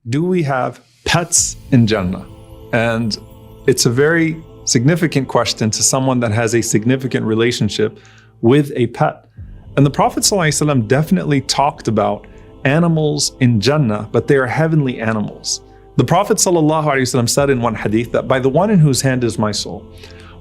do we have pets in Jannah? And it's a very significant question to someone that has a significant relationship with a pet. And the Prophet ﷺ definitely talked about animals in Jannah, but they are heavenly animals. The Prophet ﷺ said in one hadith that by the one in whose hand is my soul,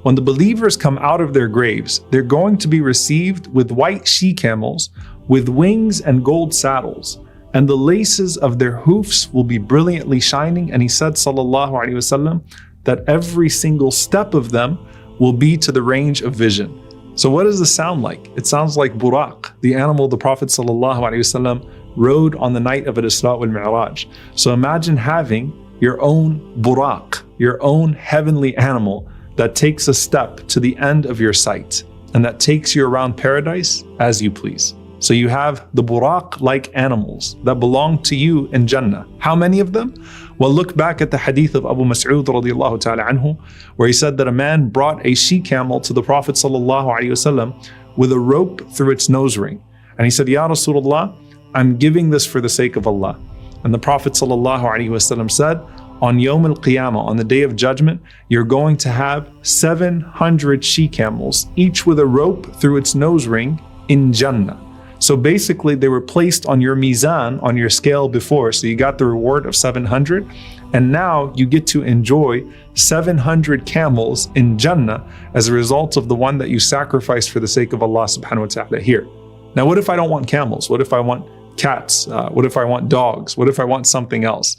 when the believers come out of their graves, they're going to be received with white she-camels, with wings and gold saddles, and the laces of their hoofs will be brilliantly shining. And he said, sallallahu alaihi wasallam, that every single step of them will be to the range of vision. So what does this sound like? It sounds like Buraq, the animal the Prophet sallallahu alaihi wasallam rode on the night of Al-Isra wal Mi'raj. So imagine having your own Buraq, your own heavenly animal that takes a step to the end of your sight and that takes you around paradise as you please. So you have the Buraq-like animals that belong to you in Jannah. How many of them? Well, look back at the hadith of Abu Mas'ud radiyallahu ta'ala anhu, where he said that a man brought a she-camel to the Prophet sallallahu alaihi wasallam with a rope through its nose ring. And he said, Ya Rasulullah, I'm giving this for the sake of Allah. And the Prophet sallallahu alaihi wasallam said, on Yawm al-Qiyamah, on the Day of Judgment, you're going to have 700 she-camels, each with a rope through its nose ring in Jannah. So basically they were placed on your mizan, on your scale before, so you got the reward of 700, and now you get to enjoy 700 camels in Jannah as a result of the one that you sacrificed for the sake of Allah subhanahu wa ta'ala here. Now what if I don't want camels? What if I want cats? What if I want dogs? What if I want something else?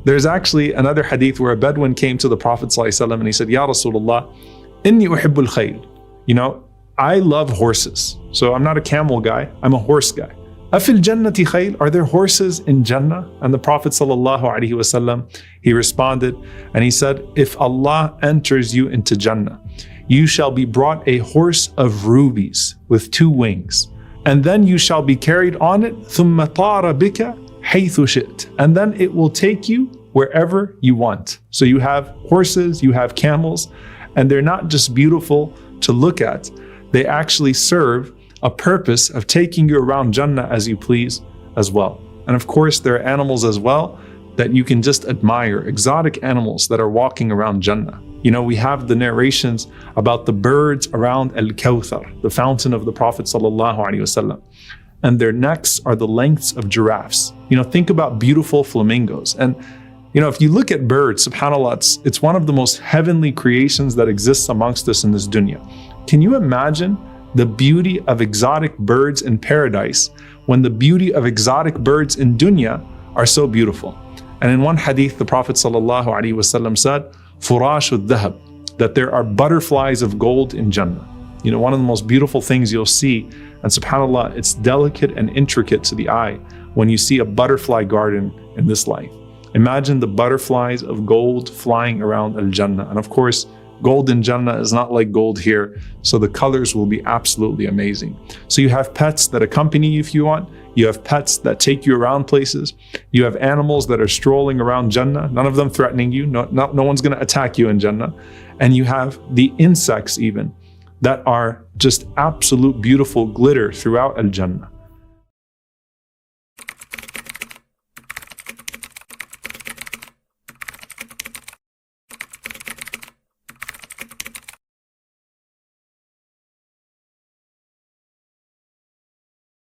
There's actually another hadith where a Bedouin came to the Prophet ﷺ and he said, Ya Rasulullah, inni uhibbul khayl. You know, I love horses. So I'm not a camel guy, I'm a horse guy. Afil jannati khayl, are there horses in Jannah? And the Prophet ﷺ, he responded and he said, if Allah enters you into Jannah, you shall be brought a horse of rubies with 2 wings. And then you shall be carried on it, ثُمَّ طَارَ بِكَ حَيْثُ شِئْتَ. And then it will take you wherever you want. So you have horses, you have camels, and they're not just beautiful to look at. They actually serve a purpose of taking you around Jannah as you please as well. And of course, there are animals as well that you can just admire, exotic animals that are walking around Jannah. You know, we have the narrations about the birds around Al-Kawthar, the fountain of the Prophet ﷺ, and their necks are the lengths of giraffes. You know, think about beautiful flamingos. And you know, if you look at birds, subhanAllah, it's one of the most heavenly creations that exists amongst us in this dunya. Can you imagine the beauty of exotic birds in paradise when the beauty of exotic birds in dunya are so beautiful? And in one hadith, the Prophet ﷺ said, Furashud dhahab, that there are butterflies of gold in Jannah. You know, one of the most beautiful things you'll see, and subhanAllah, it's delicate and intricate to the eye when you see a butterfly garden in this life. Imagine the butterflies of gold flying around Al-Jannah. And of course, gold in Jannah is not like gold here, so the colors will be absolutely amazing. So you have pets that accompany you if you want. You have pets that take you around places. You have animals that are strolling around Jannah, none of them threatening you. No one's going to attack you in Jannah. And you have the insects even that are just absolute beautiful glitter throughout Al-Jannah.